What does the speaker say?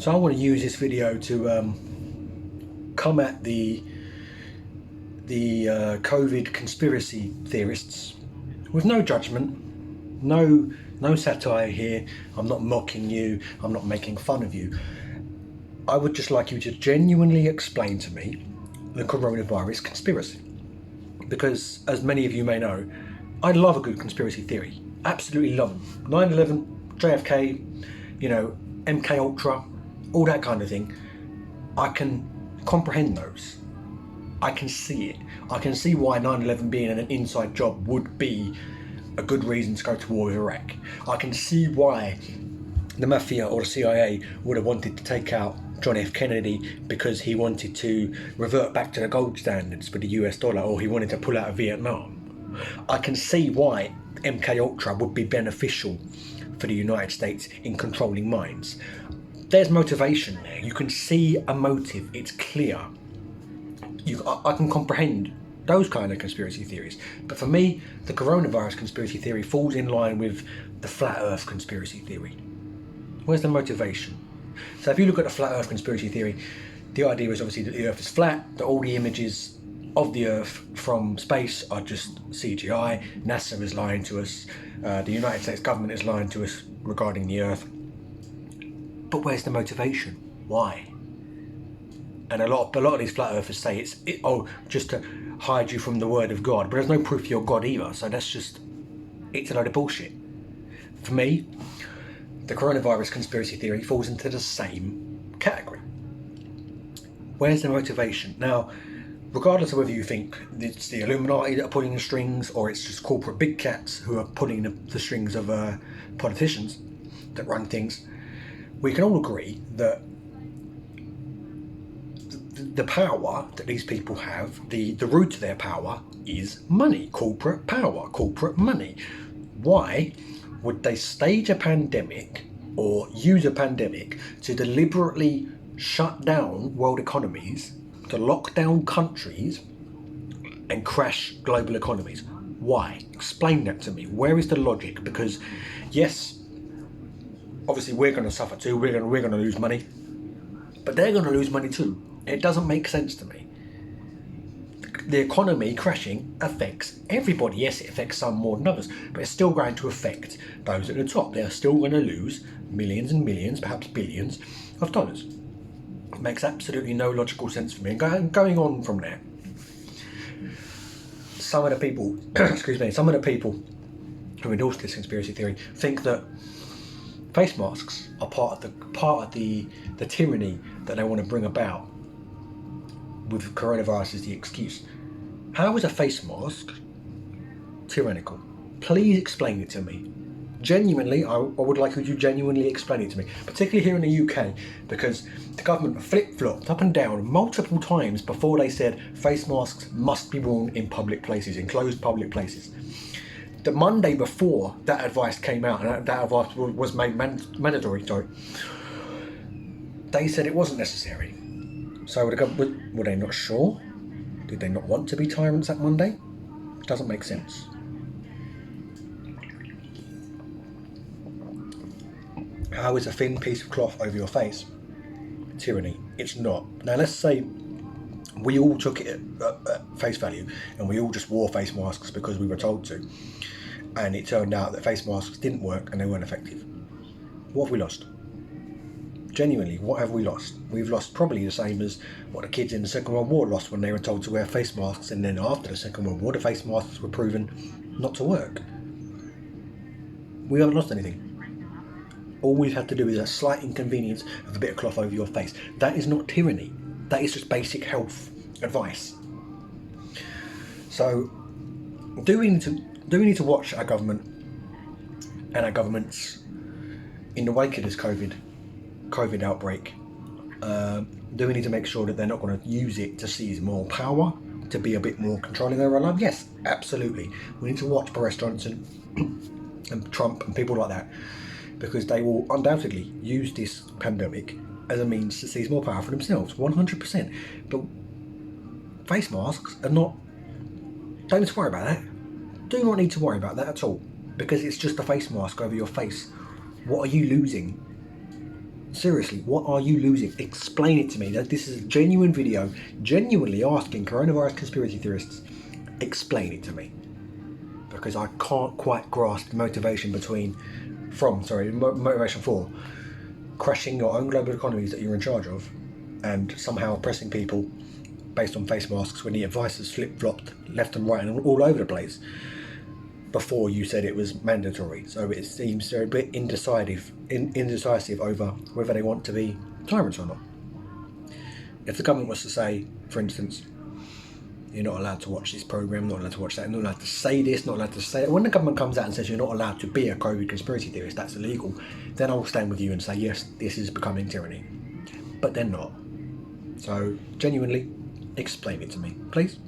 So I want to use this video to come at the COVID conspiracy theorists with no judgment, no satire here. I'm not mocking you, I'm not making fun of you. I would just like you to genuinely explain to me the coronavirus conspiracy. Because, as many of you may know, I love a good conspiracy theory. Absolutely love them. 9/11, JFK, MK Ultra, all that kind of thing. I can comprehend those. I can see it. I can see why 9/11 being an inside job would be a good reason to go to war with Iraq. I can see why the mafia or the CIA would have wanted to take out John F. Kennedy because he wanted to revert back to the gold standards for the US dollar, or he wanted to pull out of Vietnam. I can see why MK Ultra would be beneficial for the United States in controlling minds. There's motivation there. You can see a motive. It's clear. I can comprehend those kind of conspiracy theories. But for me, the coronavirus conspiracy theory falls in line with the flat earth conspiracy theory. Where's the motivation? So if you look at the flat earth conspiracy theory, the idea is obviously that the earth is flat, that all the images of the earth from space are just CGI, NASA is lying to us, the United States government is lying to us regarding the earth. But where's the motivation? Why? And a lot of these flat earthers say it's just to hide you from the word of God, but there's no proof you're God either, so it's a load of bullshit. For me, the coronavirus conspiracy theory falls into the same category. Where's the motivation? Now, regardless of whether you think it's the Illuminati that are pulling the strings, or it's just corporate big cats who are pulling the strings of politicians that run things, we can all agree that the power that these people have, the root of their power is money, corporate power, corporate money. Why would they stage a pandemic or use a pandemic to deliberately shut down world economies, to lock down countries and crash global economies? Why? Explain that to me. Where is the logic? Because yes, obviously we're going to suffer too, we're going to lose money, but they're going to lose money too. It doesn't make sense to me. The economy crashing affects everybody. Yes, it affects some more than others, but it's still going to affect those at the top. They're still going to lose millions and millions, perhaps billions of dollars. It makes absolutely no logical sense for me. And going on from there, some of the people, some of the people who endorse this conspiracy theory think that face masks are part of the tyranny that they want to bring about with coronavirus as the excuse. How is a face mask tyrannical? Please explain it to me. Genuinely, I would like you to genuinely explain it to me, particularly here in the UK, because the government flip-flopped up and down multiple times before they said face masks must be worn in public places, enclosed public places. The Monday before that advice came out, and that advice was made mandatory, they said it wasn't necessary. So were they not sure? Did they not want to be tyrants that Monday? Doesn't make sense. How is a thin piece of cloth over your face tyranny? It's not. Now let's say we all took it at face value and we all just wore face masks because we were told to, and it turned out that face masks didn't work and they weren't effective. What have we lost? Genuinely, what have we lost? We've lost probably the same as what the kids in the Second World War lost when they were told to wear face masks, and then after the Second World War the face masks were proven not to work. We haven't lost anything. All we've had to do is a slight inconvenience of a bit of cloth over your face. That is not tyranny. That is just basic health advice. So, do we need to watch our government and our governments in the wake of this COVID outbreak? Do we need to make sure that they're not going to use it to seize more power, to be a bit more controlling over our lives? Yes, absolutely. We need to watch Boris Johnson and Trump and people like that, because they will undoubtedly use this pandemic as a means to seize more power for themselves, 100%. But face masks are not, don't need to worry about that. Do not need to worry about that at all, because it's just a face mask over your face. What are you losing? Seriously, what are you losing? Explain it to me. That this is a genuine video, genuinely asking coronavirus conspiracy theorists, explain it to me. Because I can't quite grasp the motivation motivation for crashing your own global economies that you're in charge of and somehow oppressing people based on face masks when the advice is flip-flopped left and right and all over the place before you said it was mandatory. So it seems they're a bit indecisive over whether they want to be tyrants or not. If the government was to say, for instance, you're not allowed to watch this program, not allowed to watch that, not allowed to say this, not allowed to say that. When the government comes out and says you're not allowed to be a COVID conspiracy theorist, that's illegal, then I'll stand with you and say, yes, this is becoming tyranny. But they're not. So, genuinely, explain it to me, please.